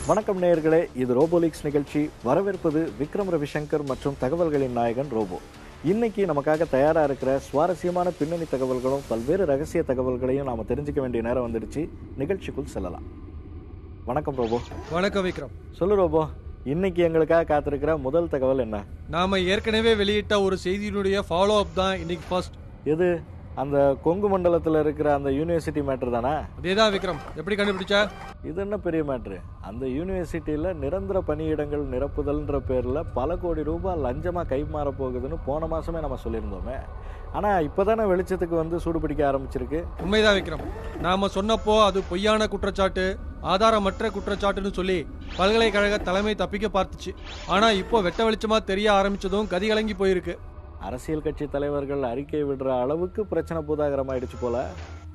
வணக்கம் நேயர்களே, இது ரோபோலிக்ஸ் நிகழ்ச்சி. வரவேற்பது விக்ரம் ரவிசங்கர் மற்றும் தகவல்களின் நாயகன் ரோபோ. இன்னைக்கு நமக்காக தயாரா இருக்கிற சுவாரஸ்யமான பின்னணி தகவல்களும் பல்வேறு ரகசிய தகவல்களையும் நாம தெரிஞ்சுக்க வேண்டிய நேரம் வந்துடுச்சு. நிகழ்ச்சிக்குள் செல்லலாம். வணக்கம் ரோபோ. வணக்கம் விக்ரம். சொல்லு ரோபோ, இன்னைக்கு எங்களுக்காக காத்திருக்கிற முதல் தகவல் என்ன? நாம ஏற்கனவே வெளியிட்ட ஒரு செய்தியினுடைய ஃபாலோ அப் தான் இன்னைக்கு ஃபர்ஸ்ட். எது? அந்த கொங்கு மண்டலத்தில் இருக்கிற அந்த யூனிவர்சிட்டி மேட்ரு தானே? அதேதான் விக்ரம். எப்படி கண்டுபிடிச்சா? இது என்ன பெரிய மேட்ரு? அந்த யூனிவர்சிட்டியில் நிரந்தர பணியிடங்கள் நிரப்புதல்ன்ற பேரில் பல கோடி ரூபாய் லஞ்சமாக கைமாற போகுதுன்னு போன மாதமே நம்ம சொல்லியிருந்தோமே. ஆனால் இப்போ தானே வெளிச்சத்துக்கு வந்து சூடு பிடிக்க ஆரம்பிச்சிருக்கு. உண்மைதான் விக்ரம். நாம சொன்னப்போ அது பொய்யான குற்றச்சாட்டு, ஆதாரமற்ற குற்றச்சாட்டுன்னு சொல்லி பல்கலைக்கழக தலைமை தப்பிக்க பார்த்துச்சு. ஆனால் இப்போ வெட்ட வெளிச்சமாக தெரிய ஆரம்பிச்சதும் கதி கலங்கி போயிருக்கு. அரசியல் கட்சி தலைவர்கள் அறிக்கை விடுற அளவுக்கு பிரச்சனை பூதாகரமாயிடுச்சு போல.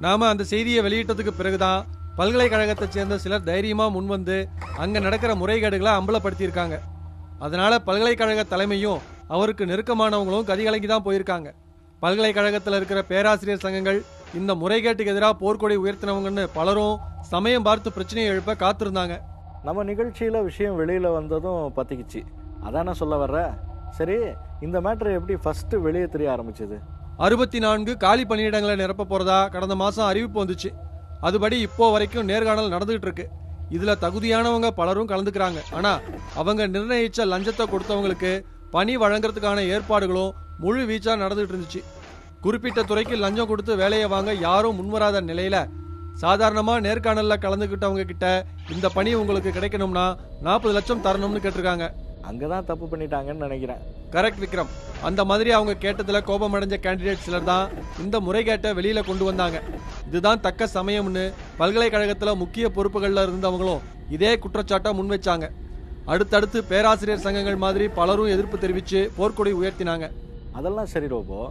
நாம அந்த செய்தியை வெளியிட்டதுக்கு பிறகுதான் பல்கலைக்கழகத்தை சேர்ந்த சிலர் தைரியமா முன்வந்து அங்க நடக்கிற முறைகேடுகளை அம்பலப்படுத்தியிருக்காங்க. அதனால பல்கலைக்கழக தலைமையும் அவருக்கு நெருக்கமானவங்களும் கதிகலங்கி தான் போயிருக்காங்க. பல்கலைக்கழகத்தில் இருக்கிற பேராசிரியர் சங்கங்கள் இந்த முறைகேட்டுக்கு எதிராக போர்க்கொடி உயர்த்தினவங்கன்னு பலரும் சமயம் பார்த்து பிரச்சனையை எழுப்ப காத்திருந்தாங்க. நம்ம நிகழ்ச்சியில விஷயம் வெளியில வந்ததும் பத்திக்குச்சு. அதான சொல்ல வர்ற. சரி, இந்த மேட்டர் எப்படி ஃபர்ஸ்ட் வெளியே தெரிய ஆரம்பிச்சது? 64 காலி பணியிடங்களை நிரப்ப போறதா கடந்த மாசம் அறிவிப்பு வந்துச்சு. அதுபடி இப்போ வரைக்கும் நேர்காணல் நடந்துகிட்டு இருக்கு. இதுல தகுதியானவங்க பலரும் கலந்துக்கிறாங்க. ஆனா அவங்க நிர்ணயிச்ச லஞ்சத்தை கொடுத்தவங்களுக்கு பணி வழங்குறதுக்கான ஏற்பாடுகளும் முழு வீச்சா நடந்துகிட்டு இருந்துச்சு. குறிப்பிட்ட துறைக்கு லஞ்சம் கொடுத்து வேலையை வாங்க யாரும் முன்வராத நிலையில சாதாரணமா நேர்காணல்ல கலந்துகிட்டவங்க கிட்ட இந்த பணி உங்களுக்கு கிடைக்கணும்னா 40 லட்சம் தரணும்னு கேட்டிருக்காங்க. அங்கதான் தப்பு பண்ணிட்டாங்கன்னு நினைக்கிறேன். கரெக்ட் விக்ரம். அந்த மாதிரி அவங்க கேட்டதுல கோபம் அடைஞ்ச கேண்டிடேட் சிலர் தான் இந்த முறைகேட்டை வெளியில கொண்டு வந்தாங்க. இதுதான் தக்க சமயம்னு பல்கலைக்கழகத்துல முக்கிய பொறுப்புகள்ல இருந்தவங்களும் இதே குற்றச்சாட்டை முன்வச்சாங்க. அடுத்தடுத்து பேராசிரியர் சங்கங்கள் மாதிரி பலரும் எதிர்ப்பு தெரிவிச்சு போர்க்கொடி உயர்த்தினாங்க. அதெல்லாம் சரி ரோபோ,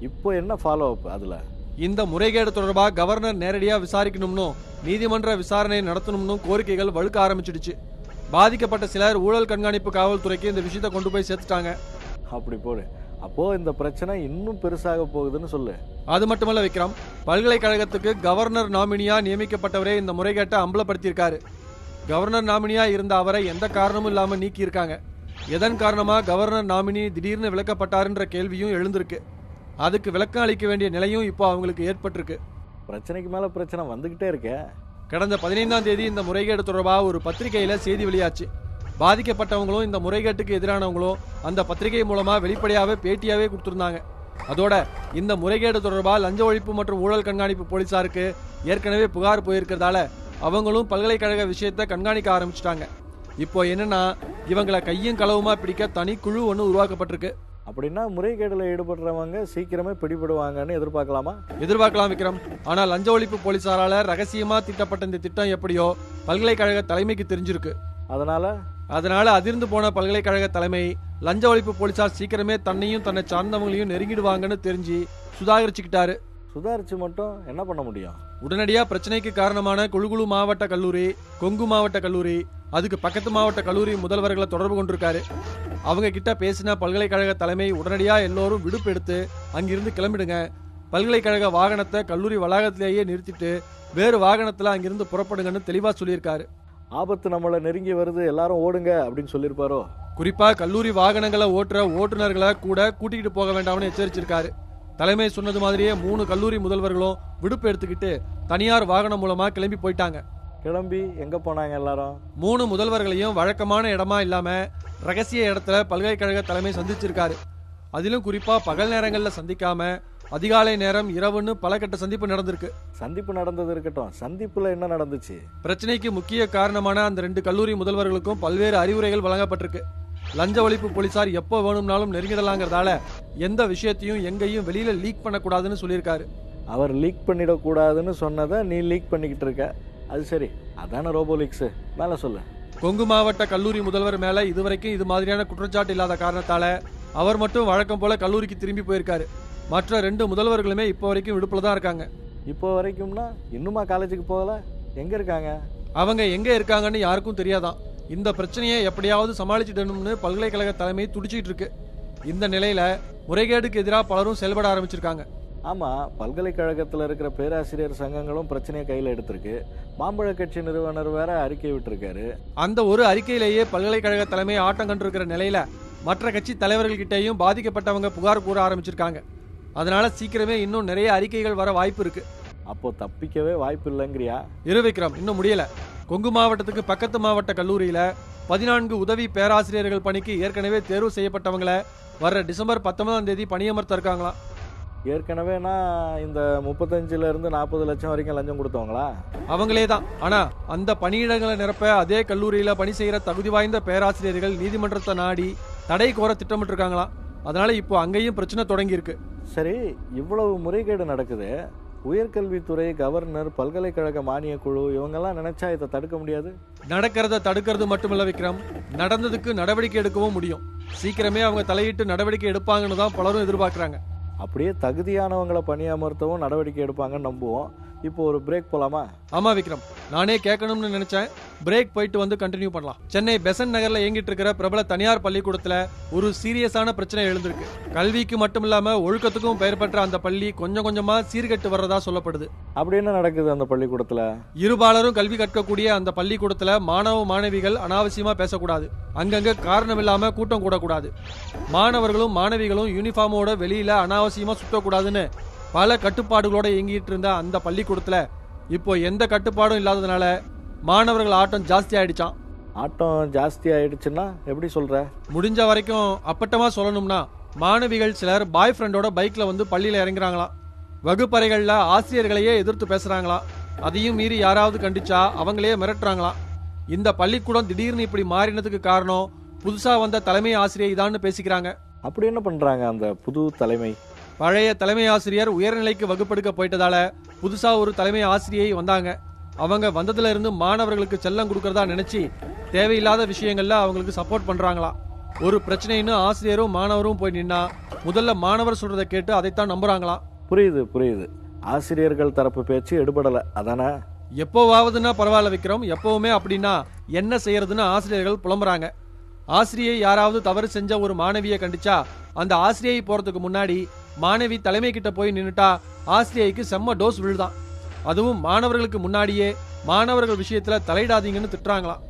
இப்போ என்ன ஃபாலோ அப்? அதுல இந்த முறைகேடு தொடர்பா கவர்னர் நேரடியா விசாரிக்கணும்னு நீதிமன்ற விசாரணை நடத்தணும்னு கோரிக்கைகள் வலுக்க ஆரம்பிச்சிடுச்சு. பாதிக்கப்பட்ட சிலர் ஊழல் கண்காணிப்பு காவல்துறைக்கு இந்த விஷயத்தை கொண்டு போய் சேர்த்துட்டாங்க. அப்படி போடு. அப்போ இந்த பிரச்சனை இன்னும் பெருசாக போகுதுன்னு சொல்லு. அது மட்டுமல்ல விக்ரம், பல்கலைக்கழகத்துக்கு கவர்னர் நாமினியா நியமிக்கப்பட்டவரே இந்த முறைகேட்டை அம்பலப்படுத்தியிருக்காரு. கவர்னர் நாமினியா இருந்த அவரை எந்த காரணமும் இல்லாம நீக்கி இருக்காங்க. எதன் காரணமா கவர்னர் நாமினி திடீர்னு விலக்கப்பட்டாருன்ற கேள்வியும் எழுந்திருக்கு. அதுக்கு விளக்கம் அளிக்க வேண்டிய நிலையும் இப்போ அவங்களுக்கு ஏற்பட்டிருக்கு. பிரச்சனைக்கு மேல பிரச்சனை வந்துகிட்டே இருக்கே. கடந்த 15ஆம் தேதி இந்த முறைகேடு தொடர்பா ஒரு பத்திரிகையில செய்தி வெளியாச்சு. பாதிக்கப்பட்டவங்களும் இந்த முறைகேட்டுக்கு எதிரானவங்களும் அந்த பத்திரிகை மூலமா வெளிப்படையாவே பேட்டியாவே கொடுத்திருந்தாங்க. அதோட இந்த முறைகேடு தொடர்பா லஞ்ச ஒழிப்பு மற்றும் ஊழல் கண்காணிப்பு போலீசாருக்கு ஏற்கனவே புகார் போயிருக்கிறதால அவங்களும் பல்கலைக்கழக விஷயத்தை கண்காணிக்க ஆரம்பிச்சிட்டாங்க. இப்போ என்னன்னா, இவங்களை கையும் களவுமா பிடிக்க தனி குழு ஒன்று உருவாக்கப்பட்டிருக்கு. அப்படின்னா முறைகேடுல ஈடுபடுறவங்க சீக்கிரமே பிடிபடுவாங்கன்னு எதிர்பார்க்கலாமா? எதிர்பார்க்கலாம் விக்ரம். ஆனால் லஞ்ச ஒழிப்பு போலீசாரால ரகசியமா திட்டப்பட்ட இந்த திட்டம் எப்படியோ பல்கலைக்கழக தலைமைக்கு தெரிஞ்சிருக்கு. அதனால அதிர்ந்து போன பல்கலைக்கழக தலைமை லஞ்ச ஒழிப்பு போலீசார் சீக்கிரமே தன்னையும் தன்னை சார்ந்தவங்களையும் நெருங்கிடுவாங்கன்னு தெரிஞ்சு சுதாகரிச்சுக்கிட்டாரு. சுதாரிச்சு மட்டும் என்ன பண்ண முடியும்? உடனடியா பிரச்சனைக்கு காரணமான குழுகுழு மாவட்ட கல்லூரி, கொங்கு மாவட்ட கல்லூரி, அதுக்கு பக்கத்து மாவட்ட கல்லூரி முதல்வர்களை தொடர்பு கொண்டிருக்காரு. அவங்க கிட்ட பேசின பல்கலைக்கழக தலைமை உடனடியா எல்லோரும் விடுப்பு எடுத்து அங்கிருந்து கிளம்பிடுங்க, பல்கலைக்கழக வாகனத்தை கல்லூரி வளாகத்திலேயே நிறுத்திட்டு வேறு வாகனத்துல அங்கிருந்து புறப்படுங்கன்னு தெளிவா சொல்லியிருக்காரு. ஆபத்து நம்மளை நெருங்கி வருது, எல்லாரும் ஓடுங்க அப்படின்னு சொல்லியிருப்பாரோ? குறிப்பா கல்லூரி வாகனங்களை ஓட்டுற ஓட்டுநர்களை கூட கூட்டிகிட்டு போக வேண்டாம்னு எச்சரிச்சிருக்காரு. தலைமை சொன்னது மாதிரியே 3 கல்லூரி முதல்வர்களும் விடுப்பு எடுத்துக்கிட்டு தனியார் வாகனம் மூலமா கிளம்பி போயிட்டாங்க. கிளம்பி எங்க போனாங்க எல்லாரும்? 3 முதல்வர்களையும் வழக்கமான இடமா இல்லாம ரகசிய இடத்துல பல்கலைக்கழக தலைமை சந்திச்சிருக்காரு. அதிலும் குறிப்பா பகல் நேரங்கள்ல சந்திக்காம அதிகாலை நேரம், இரவுன்னு பல கட்ட சந்திப்பு நடந்திருக்கு. சந்திப்பு நடந்தது இருக்கட்டும், சந்திப்புல என்ன நடந்துச்சு? பிரச்சனைக்கு முக்கிய காரணமான அந்த 2 கல்லூரி முதல்வர்களுக்கும் பல்வேறு அறிவுரைகள் வழங்கப்பட்டிருக்கு. லஞ்ச ஒழிப்பு போலீசார் எப்போ வேணும்னாலும் நெருங்கிடலாங்கிறதால எந்த விஷயத்தையும் எங்கேயும் வெளியில லீக் பண்ணக்கூடாதுன்னு சொல்லியிருக்காரு. அவர் லீக் பண்ணிடக்கூடாதுன்னு சொன்னதை நீ லீக் பண்ணிக்கிட்டு இருக்க. அது சரி, அதான ரோபோலிக்ஸ். மேல சொல்லு. கொங்கு மாவட்ட கல்லூரி முதல்வர் மேல இதுவரைக்கும் இது மாதிரியான குற்றச்சாட்டு இல்லாத காரணத்தால அவர் மட்டும் வழக்கம் போல கல்லூரிக்கு திரும்பி போயிருக்காரு. மற்ற 2 முதல்வர்களுமே இப்போ வரைக்கும் விடுப்புல தான் இருக்காங்க. இப்போ வரைக்கும்னா இன்னுமா காலேஜுக்கு போகல? எங்க இருக்காங்க? அவங்க எங்க இருக்காங்கன்னு யாருக்கும் தெரியாதான். இந்த பிரச்சனையை எப்படியாவது சமாளிச்சிடணும்னு பல்கலைக்கழக தலைமை துடிச்சிட்டு இருக்கு. இந்த நிலையில முறைகேடுக்கு எதிராக பலரும் செயல்பட ஆரம்பிச்சிருக்காங்க. ஆமாம், பல்கலைக்கழகத்தில் இருக்கிற பேராசிரியர் சங்கங்களும் பிரச்சனையை கையில் எடுத்திருக்கு. மாம்பழ கட்சி நிறுவனர் வேற அறிக்கை விட்டுருக்காரு. அந்த ஒரு அறிக்கையிலேயே பல்கலைக்கழக தலைமை ஆட்டம் கண்டிருக்கிற நிலையில மற்ற கட்சி தலைவர்கள்கிட்டையும் பாதிக்கப்பட்டவங்க புகார் கூற ஆரம்பிச்சிருக்காங்க. அதனால சீக்கிரமே இன்னும் நிறைய அறிக்கைகள் வர வாய்ப்பு இருக்கு. அப்போ தப்பிக்கவே வாய்ப்பு இல்லைங்கிறியா? விக்ரம், இன்னும் முடியல. கொங்கு மாவட்டத்துக்கு பக்கத்து மாவட்ட கல்லூரியில 14 உதவி பேராசிரியர்கள் பணிக்கு ஏற்கனவே தேர்வு செய்யப்பட்டவங்களை வர்ற டிசம்பர் 19ஆம் தேதி பணியமர்த்த இருக்காங்களாம். ஏற்கனவேனா இந்த 35 to 40 லட்சம் வரைக்கும் லஞ்சம் கொடுத்தவங்களா? அவங்களே தான். ஆனா அந்த பணியிடங்களை நிரப்ப அதே கல்லூரியில பணி செய்யற தகுதி வாய்ந்த பேராசிரியர்கள் நீதிமன்றத்தை நாடி தடை கோர திட்டமிட்டு இருக்காங்களாம். அதனால இப்போ அங்கேயும் பிரச்சனை தொடங்கி இருக்கு. சரி, இவ்வளவு முறைகேடு நடக்குது. உயர்கல்வித்துறை, கவர்னர், பல்கலைக்கழக மானிய குழு இவங்கெல்லாம் நினைச்சா இதை தடுக்க முடியாது? நடக்கிறத தடுக்கிறது மட்டுமில்ல விக்ரம், நடந்ததுக்கு நடவடிக்கை எடுக்கவும் முடியும். சீக்கிரமே அவங்க தலையிட்டு நடவடிக்கை எடுப்பாங்கன்னு தான் பலரும் எதிர்பார்க்கறாங்க. அப்படியே தகுதியானவங்களை பணியமர்த்தவும் நடவடிக்கை எடுப்பாங்கன்னு நம்புவோம். இப்போ ஒரு பிரேக் போலாமா? ஆமா விக்ரம், நானே கேட்கணும்னு நினைச்சேன். பிரேக் போயிட்டு வந்து கண்டினியூ பண்ணலாம். சென்னை பெசன்ட் நகர்ல இயங்கிட்டு இருக்கிற பிரபல தனியார் பள்ளிக்கூடத்துல ஒரு சீரியஸான பிரச்சனை எழுந்திருக்கு. கல்விக்கு மட்டும் இல்லாம ஒழுக்கத்துக்கும் பெயர் பெற்ற அந்த பள்ளி கொஞ்சம் கொஞ்சமா சீர்கெட்டு வர்றதா சொல்லப்படுது. அப்படி என்ன நடக்குது அந்த பள்ளிக்கூடத்துல? இருபாலரும் கல்வி கற்கக்கூடிய அந்த பள்ளிக்கூடத்துல மாணவ மாணவிகள் அனாவசியமா பேசக்கூடாது. அங்கங்க காரணம் இல்லாம கூட்டம் கூடக்கூடாது. மாணவர்களும் மாணவிகளும் யூனிஃபார்மோட வெளியில அனாவசியமா சுத்தக்கூடாதுன்னு பல கட்டுப்பாடுகளோட இயங்கிட்டு இருந்த அந்த பள்ளிக்கூடத்துல இப்போ எந்த கட்டுப்பாடும் இல்லாததுனால மாணவர்கள் ஆட்டம் ஜாஸ்தி ஆயிடுச்சான். ஆட்டம் ஜாஸ்தி ஆயிடுச்சுன்னா எப்படி சொல்ற? முடிஞ்ச வரைக்கும் அப்பட்டமா சொல்லணும்னா மாணவிகள் சிலர் பாய் ஃப்ரெண்டோட பைக்ல வந்து பள்ளியில இறங்குறாங்களாம். வகுப்பறைகள்ல ஆசிரியர்களையே எதிர்த்து பேசுறாங்களாம். அதையும் மீறி யாராவது கண்டிச்சா அவங்களே மிரட்டுறாங்களாம். இந்த பள்ளிக்கூடம் திடீர்னு இப்படி மாறினதுக்கு காரணம் புதுசா வந்த தலைமை ஆசிரியை தான் பேசிக்கிறாங்க. அப்படி என்ன பண்றாங்க அந்த புது தலைமை? பழைய தலைமை ஆசிரியர் உயர்நிலைக்கு வகுப்பெடுக்க போயிட்டதால புதுசா ஒரு தலைமை ஆசிரியை வந்தாங்க. அவங்க வந்ததுல இருந்து மாணவர்களுக்கு செல்லம் கொடுக்கறதா நினைச்சு தேவையில்லாத விஷயங்கள்ல அவங்களுக்கு சப்போர்ட் பண்றாங்களா. ஒரு பிரச்சனைன்னு ஆசிரியரும் மாணவரும் போய் நின்னா முதல்ல மாணவர் சொல்றதை கேட்டு அதைத்தான் நம்புறாங்களாம். புரியுது. ஆசிரியர்கள் தரப்பு பேச்சு எடுபடல, அதானே? எப்போவாவதுன்னா பரவாயில்ல விக்ரம், எப்பவுமே அப்படின்னா என்ன செய்யறதுன்னு ஆசிரியர்கள் புலம்புறாங்க. ஆசிரியை யாராவது தவறு செஞ்ச ஒரு மாணவியை கண்டிச்சா அந்த ஆசிரியை போறதுக்கு முன்னாடி மாணவி தலைமை கிட்ட போய் நின்னுட்டா ஆசிரியைக்கு செம்ம டோஸ் விழுதான். அதுவும் மாணவர்களுக்கு முன்னாடியே மாணவர்கள் விஷயத்துல தலையிடாதீங்கன்னு திட்டுறாங்களாம்.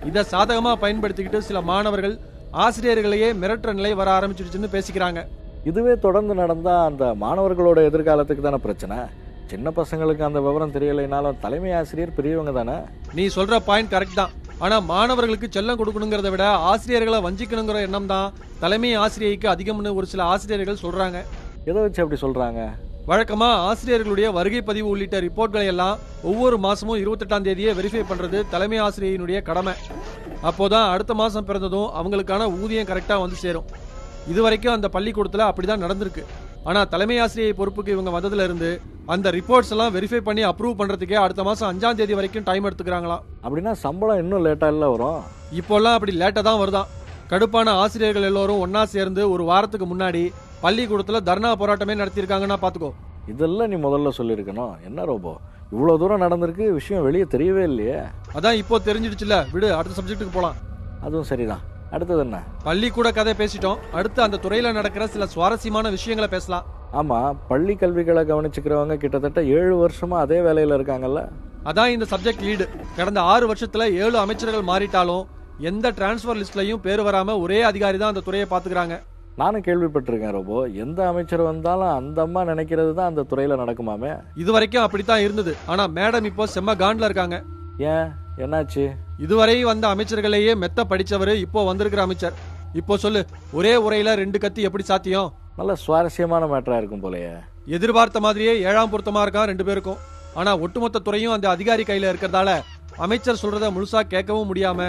இதை சாதகமா பயன்படுத்திக்கிட்டு சில மாணவர்கள் ஆசிரியர்களையே மிரட்டுற நிலை வர ஆரம்பிச்சிடுச்சுன்னு பேசிக்கிறாங்க. இதுவே தொடர்ந்து நடந்தா அந்த மாணவர்களோட எதிர்காலத்துக்கு தானே பிரச்சனை. சின்ன பசங்களுக்கு அந்த விவரம் தெரியலைனாலும் தலைமை ஆசிரியர் பெரியவங்க தானே. நீ சொல்ற பாயிண்ட் கரெக்ட் தான். ஆனா மாணவர்களுக்கு செல்லம் கொடுக்கணுங்கிறத விட ஆசிரியர்களை வஞ்சிக்கணுங்கிற எண்ணம் தான் தலைமை ஆசிரியைக்கு அதிகம்னு ஒரு சில ஆசிரியர்கள் சொல்றாங்க. எதை வச்சு அப்படி சொல்றாங்க? வழக்கமா ஆசிரியர்களுடைய வருகை பதிவு உள்ளிட்ட ரிப்போர்ட்களை எல்லாம் ஒவ்வொரு மாசமும் 28ஆம் தேதியே வெரிஃபை பண்றது தலைமை ஆசிரியனுடைய கடமை. அப்போதான் அடுத்த மாசம் பிறந்ததும் அவங்களுக்கான ஊதியம் கரெக்டா வந்து சேரும். இதுவரைக்கும் அந்த பள்ளிக்கூடத்துல அப்படிதான் நடந்திருக்கு. ஆனா தலைமை ஆசிரியை பொறுப்புக்கு இவங்க வந்ததுல இருந்து அந்த ரிப்போர்ட்ஸ் எல்லாம் வெரிஃபை பண்ணி அப்ரூவ் பண்றதுக்கே அடுத்த மாசம் 5ஆம் தேதி வரைக்கும் டைம் எடுத்துக்கிறாங்களாம். அப்படின்னா சம்பளம் இன்னும் லேட்டா இல்ல வரும்? இப்போல்லாம் அப்படி லேட்டா தான் வருதான். கடுப்பான ஆசிரியர்கள் எல்லோரும் ஒன்னா சேர்ந்து ஒரு வாரத்துக்கு முன்னாடி பள்ளிக்கூடத்துல தர்ணா போராட்டமே நடத்திருக்காங்கன்னா பாத்துக்கோ. இதெல்லாம் நீ முதல்ல சொல்லியிருக்கணும். என்ன ரோபோ, இவ்வளவு தூரம் நடந்திருக்கு, விஷயம் வெளியே தெரியவே இல்லையே? அதான் இப்போ தெரிஞ்சிடுச்சுல, விடு, அடுத்த சப்ஜெக்ட்டுக்கு போலாம். அதுவும் சரிதான். அடுத்தது என்ன? பள்ளிக்கூட கதை பேசிட்டோம். அடுத்து அந்த துறையில நடக்கிற சில சுவாரஸ்யமான விஷயங்களை பேசலாம். ஆமா, பள்ளி கல்விகளை கவனிச்சுக்கிறவங்க கிட்டத்தட்ட 7 வருஷமா அதே வேலையில இருக்காங்கல்ல. அதான் இந்த சப்ஜெக்ட் லீடு. கடந்த 6 வருஷத்துல 7 அமைச்சர்கள் மாறிட்டாலும் எந்த டிரான்ஸ்பர் லிஸ்ட்லயும் பேர் வராம ஒரே அதிகாரி தான் அந்த துறையை பாத்துக்கிறாங்க. நானும் கேள்விப்பட்டிருக்கேன் ரோபோ. எந்த அமைச்சர் வந்தாலும் அந்த அம்மா நினைக்கிறது தான் அந்த துறையில நடக்குமாமே. இது வரைக்கும் அப்படித்தான் இருந்தது. ஆனா மேடம் இப்போ செம்ம காண்ட்ல இருக்காங்க. ஏன், என்னாச்சு? இதுவரை வந்த அமைச்சர்களையே மெத்த படிச்சவரு இப்போ வந்திருக்கிற அமைச்சர். இப்போ சொல்லு, ஒரே உரையில 2 கத்தி எப்படி சாத்தியம்? நல்ல சுவாரஸ்யமான மேட்டரா இருக்கும் போலயே. எதிர்பார்த்த மாதிரியே 7ஆம் பொருத்தமா இருக்கான் 2 பேருக்கும். ஆனா ஒட்டுமொத்த துறையும் அந்த அதிகாரி கையில இருக்கிறதால அமைச்சர் சொல்றத முழுசா கேட்கவும் முடியாம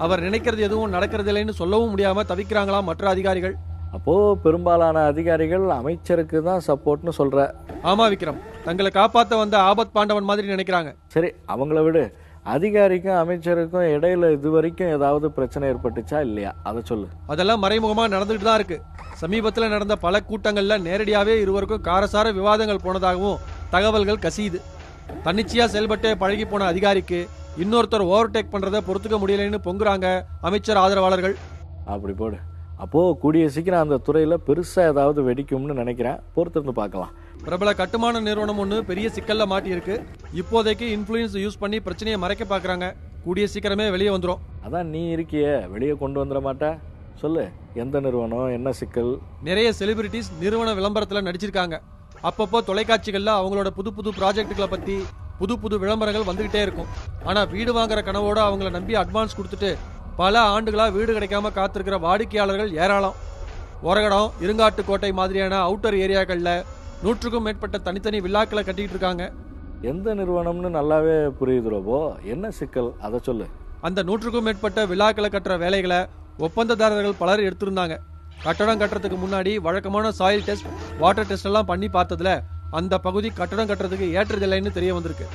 அவர் நினைக்கிறது எதுவும் நடக்கிறது இல்லைன்னு சொல்லவும் முடியாம தவிக்கிறாங்களாம் மற்ற அதிகாரிகள். அப்போ பெரும்பாலான அதிகாரிகள் அமைச்சருக்கு தான் சப்போர்ட்னு சொல்ற? ஆமா விக்ரம், தங்களை காப்பாத்த வந்த ஆபத் பாண்டவன் மாதிரி நினைக்கிறாங்க. சரி, அவங்கள விடு. அதிகாரிக்கும் அமைச்சருக்கும் இடையில இது வரைக்கும் ஏதாவது பிரச்சனை ஏற்பட்டுச்சா இல்லையா, அதை சொல்லு. அதெல்லாம் மறைமுகமா நடந்துட்டு தான் இருக்கு. சமீபத்துல நடந்த பல கூட்டங்கள்ல நேரடியாவே இருவருக்கும் காரசார விவாதங்கள் போனதாகவும் தகவல்கள் கசியுது. தன்னிச்சையா செயல்பட்டே பழகி போன அதிகாரிக்கு இன்னொருத்தர் ஓவர்டேக் பண்றதை பொறுத்துக்க முடியலன்னு பொங்குறாங்க அமைச்சர் ஆதரவாளர்கள். அப்படி போடு. அப்போ கூடிய சீக்கிரம் அந்த துறையில பெருசா ஏதாவது வெடிக்கும்னு நினைக்கிறேன். பொறுத்திருந்து பார்க்கலாம். பிரபல கட்டுமான நிறுவனம் ஒன்று பெரிய சிக்கல்ல மாட்டியிருக்கு. இப்போதைக்கு இன்ஃப்ளூயன்ஸ் யூஸ் பண்ணி பிரச்சனையை மறைக்க பார்க்கறாங்க. கூடிய சீக்கிரமே வெளியே வந்துடும். அதான் நீ இருக்கியே, வெளியே கொண்டு வந்துட மாட்டா? சொல்லு, எந்த நிறுவனம், என்ன சிக்கல்? நிறைய செலிபிரிட்டிஸ் நிறுவன விளம்பரத்துல நடிச்சிருக்காங்க. அப்பப்போ தொலைக்காட்சிகள்ல அவங்களோட புது புது ப்ராஜெக்டுகளை பத்தி புது புது விளம்பரங்கள் வந்துகிட்டே இருக்கும். ஆனா வீடு வாங்குற கனவோட அவங்கள நம்பி அட்வான்ஸ் கொடுத்துட்டு பல ஆண்டுகளா வீடு கிடைக்காம காத்திருக்கிற வாடிக்கையாளர்கள் ஏராளம். ஒரகடம், இருங்காட்டுக்கோட்டை மாதிரியான அவுட்டர் ஏரியாக்கள்ல 100க்கும் மேற்பட்ட தனித்தனி வில்லாக்களை கட்டிட்டு இருக்காங்க. எந்த நிறுவனம்னு நல்லாவே புரியுது ரோபோ. என்ன சிக்கல், அதை சொல்லு. அந்த 100க்கும் மேற்பட்ட வில்லாக்களை கட்டுற வேலைகளை ஒப்பந்ததாரர்கள் பலர் எடுத்திருந்தாங்க. கட்டடம் கட்டுறதுக்கு முன்னாடி வழக்கமான சாயில் டெஸ்ட், வாட்டர் டெஸ்ட் எல்லாம் பண்ணி பார்த்ததுல அந்த பகுதி கட்டடம் கட்டுறதுக்கு ஏற்றதில்லைன்னு தெரிய வந்திருக்கு.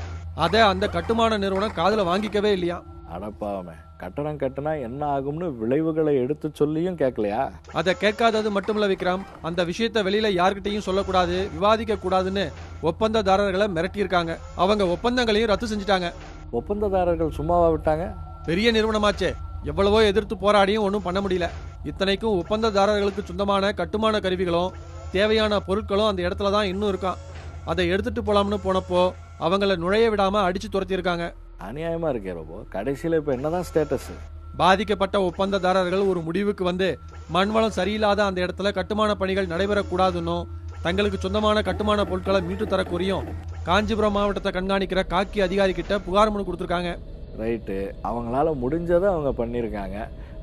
அதை அந்த கட்டுமான நிறுவனம் காதுல வாங்கிக்கவே இல்லையா. அடப்பாவமே, கட்டடம் கட்டினா என்ன ஆகும்னு விளைவுகளை எடுத்து சொல்லியும் கேட்கலையா? அதை கேட்காதது மட்டுமில்ல விக்ரம், அந்த விஷயத்த வெளியில யார்கிட்டையும் சொல்லக்கூடாது, விவாதிக்க கூடாதுன்னு ஒப்பந்ததாரர்களை மிரட்டியிருக்காங்க. அவங்க ஒப்பந்தங்களையும் ரத்து செஞ்சுட்டாங்க. ஒப்பந்ததாரர்கள் சும்மாவா விட்டாங்க? பெரிய நிறுவனமாச்சே, எவ்வளவோ எதிர்த்து போராடியும் ஒன்றும் பண்ண முடியல. இத்தனைக்கும் ஒப்பந்ததாரர்களுக்கு சொந்தமான கட்டுமான கருவிகளும் தேவையான பொருட்களும் அந்த இடத்துல தான் இன்னும் இருக்கான். அதை எடுத்துட்டு போலாம்னு போனப்போ அவங்கள நுழைய விடாம அடிச்சு துரத்தியிருக்காங்க. அநியாயமா இருக்கே ரோபோ. கடைசியில இப்ப என்னதான் ஸ்டேட்டஸ்? பாதிக்கப்பட்ட ஒப்பந்ததாரர்கள் ஒரு முடிவுக்கு வந்து மண்வளம் சரியில்லாத அந்த இடத்துல கட்டுமான பணிகள் நடைபெறக்கூடாதுன்னும் தங்களுக்கு சொந்தமான கட்டுமான பொருட்களை மீட்டு தரக்கோரியும் காஞ்சிபுரம் மாவட்டத்தை கண்காணிக்கிற காக்கி அதிகாரி கிட்ட புகார் மனு கொடுத்துருக்காங்க. ரைட்டு, அவங்களால முடிஞ்சதை அவங்க பண்ணியிருக்காங்க,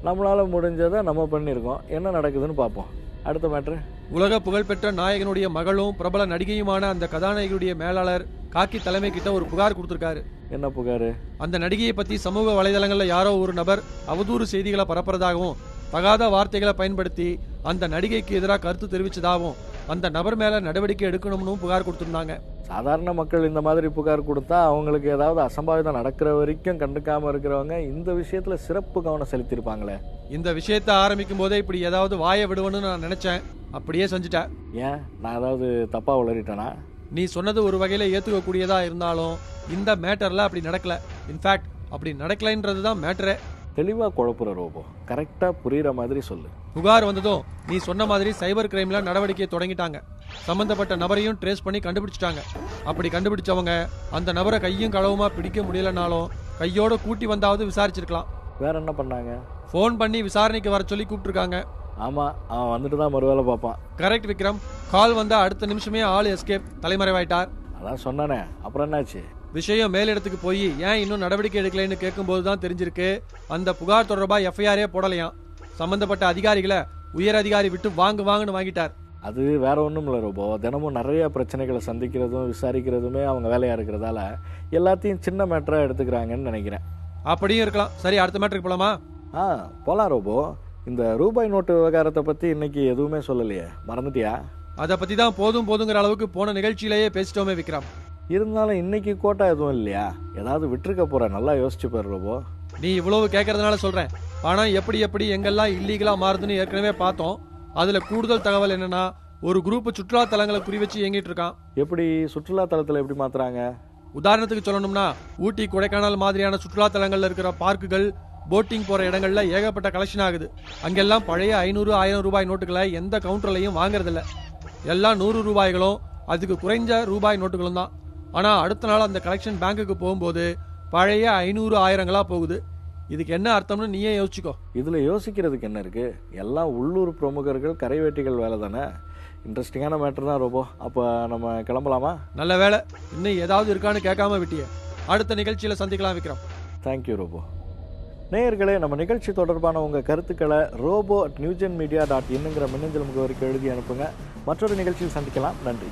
நம்மளால முடிஞ்சதை நம்ம பண்ணியிருக்கோம். என்ன நடக்குதுன்னு பார்ப்போம். அடுத்த மேட்ரு. உலக புகழ்பெற்ற நாயகனுடைய மகளும் பிரபல நடிகையுமான அந்த கதாநாயகியுடைய மேலாளர் காக்கி தலைமை கிட்ட ஒரு புகார் கொடுத்திருக்காரு. என்ன புகாரு? அந்த நடிகையை பத்தி சமூக வலைதளங்கள்ல யாரோ ஒரு நபர் அவதூறு செய்திகளை பரப்புறதாகவும் தகாத வார்த்தைகளை பயன்படுத்தி அந்த நடிகைக்கு எதிராக கருத்து தெரிவிச்சதாகவும் அந்த நபர் மேல நடவடிக்கை எடுக்கணும்னு புகார் கொடுத்திருந்தாங்க. சாதாரண மக்கள் இந்த மாதிரி புகார் கொடுத்தா அவங்களுக்கு ஏதாவது அசம்பாவிதம் நடக்கிற வரைக்கும் கண்டுக்காம இருக்கிறவங்க இந்த விஷயத்துல சிறப்பு கவனம் செலுத்தியிருப்பாங்களே. இந்த விஷயத்தை ஆரம்பிக்கும் போதே இப்படி ஏதாவது வாய விடுவன்னு நான் நினைச்சேன். அப்படியே செஞ்சுட்டேன். ஏன், நான் ஏதாவது தப்பா உளறிட்டேனா? நீ சொன்னது ஒரு வகையில ஏத்துக்க கூடியதா இருந்தாலும் இந்த மேட்டர்ல அப்படி நடக்கல. இன்ஃபேக்ட் அப்படி நடக்கலைன்றது தான் மேட்டரே. தெளிவா குழப்புற ரோபோ, கரெக்டா புரியுற மாதிரி சொல்லு. புகார் வந்ததும் நீ சொன்ன மாதிரி சைபர் கிரைம்ல நடவடிக்கையை தொடங்கிட்டாங்க. சம்பந்தப்பட்ட நபரையும் ட்ரேஸ் பண்ணி கண்டுபிடிச்சிட்டாங்க. அப்படி கண்டுபிடிச்சவங்க அந்த நபரை கையும் களவுமா பிடிக்க முடியலனாலும் கையோட கூட்டி வந்தாவது விசாரிச்சிருக்கலாம். வேற என்ன பண்ணாங்க? ஃபோன் பண்ணி விசாரணைக்கு வர சொல்லி கூப்பிட்டுருக்காங்க. ஆமா, அவன் வந்துட்டு தான் மறுவேளை பார்ப்பான். கரெக்ட் விக்ரம். கால் வந்த அடுத்த நிமிஷமே ஆள் எஸ்கேப், தலைமறைவாயிட்டார். அதான் சொன்னானே, அப்புறம் என்னாச்சு? விஷயம் மேலிடத்துக்கு போய் ஏன் இன்னும் நடவடிக்கை எடுக்கலைன்னு கேட்கும்போது தான் தெரிஞ்சிருக்கு அந்த புகார் தொடர்பா எஃப்ஐஆரே போடலையாம். சம்பந்தப்பட்ட அதிகாரிகளை உயர் அதிகாரி விட்டு வாங்குன்னு வாங்கிட்டார். அது வேற ஒன்றும் இல்லை ரோபோ. தினமும் நிறைய பிரச்சனைகளை சந்திக்கிறதும் விசாரிக்கிறதுமே அவங்க வேலையா இருக்கிறதால எல்லாத்தையும் சின்ன மேட்டரா எடுத்துக்கிறாங்கன்னு நினைக்கிறேன். அப்படியும் இருக்கலாம். சரி, அடுத்த மேட்டருக்கு போலாமா? போலாம் ரோபோ. இந்த ரூபாய் நோட்டு விவகாரத்தை பத்தி இன்னைக்கு எதுவுமே சொல்லலையே, மறந்துட்டியா? அதை பத்தி தான் போதுங்கிற அளவுக்கு போன நிகழ்ச்சியிலேயே பேசிட்டோமே விக்ரம். இருந்தாலும் இன்னைக்கு கோட்டா எதுவும் இல்லையா? ஏதாவது விட்டுருக்க போற, நல்லா யோசிச்சு பாரு ரோபோ. நீ இவ்வளவு கேட்கறதுனால சொல்றேன். பணம் எப்படி எங்கெல்லாம் இல்லீகலா மாறுதுன்னு ஏற்கனவே பார்த்தோம். அதுல கூடுதல் தகவல் என்னன்னா, ஒரு குரூப் சுற்றுலா தலங்களை குறி வச்சு இயங்கிட்டு இருக்கான். எப்படி சுற்றுலா தலத்துல எப்படி மாத்துறாங்க? உதாரணத்துக்கு சொல்லணும்னா, ஊட்டி, கொடைக்கானல் மாதிரியான சுற்றுலா தலங்கள்ல இருக்கிற பார்க்குகள், போட்டிங் போற இடங்கள்ல ஏகப்பட்ட கலெக்ஷன் ஆகுது. அங்கெல்லாம் பழைய 500, 1000 ரூபாய் நோட்டுகளை எந்த கவுண்டர்லையும் வாங்குறதில்ல. எல்லாம் 100 ரூபாய்களும் அதுக்கு குறைஞ்ச ரூபாய் நோட்டுகளும் தான். ஆனா அடுத்த நாள் அந்த கலெக்ஷன் பேங்குக்கு போகும்போது பழைய 500, 1000ங்களா போகுது. இதுக்கு என்ன அர்த்தம்னு நீயே யோசிச்சுக்கோ. இதுல யோசிக்கிறதுக்கு என்ன இருக்கு? எல்லாம் உள்ளூர் பிரமுகர்கள், கரைவேட்டிகள் வேலை தானே. இன்ட்ரெஸ்டிங்கான மேட்டர் தான் ரோபோ. அப்ப நம்ம கிளம்பலாமா? நல்ல வேலை, இன்னும் ஏதாவது இருக்கான்னு கேட்காம விட்டிய. அடுத்த நிகழ்ச்சியில சந்திக்கலாம் விக்ரம். Thank you robot. நேயர்களே, நம்ம நிகழ்ச்சி தொடர்பான உங்கள் கருத்துக்களை robo@newgenmedia.in மின்னஞ்சல் முகவரிக்கு எழுதி அனுப்புங்க. மற்றொரு நிகழ்ச்சியில் சந்திக்கலாம். நன்றி.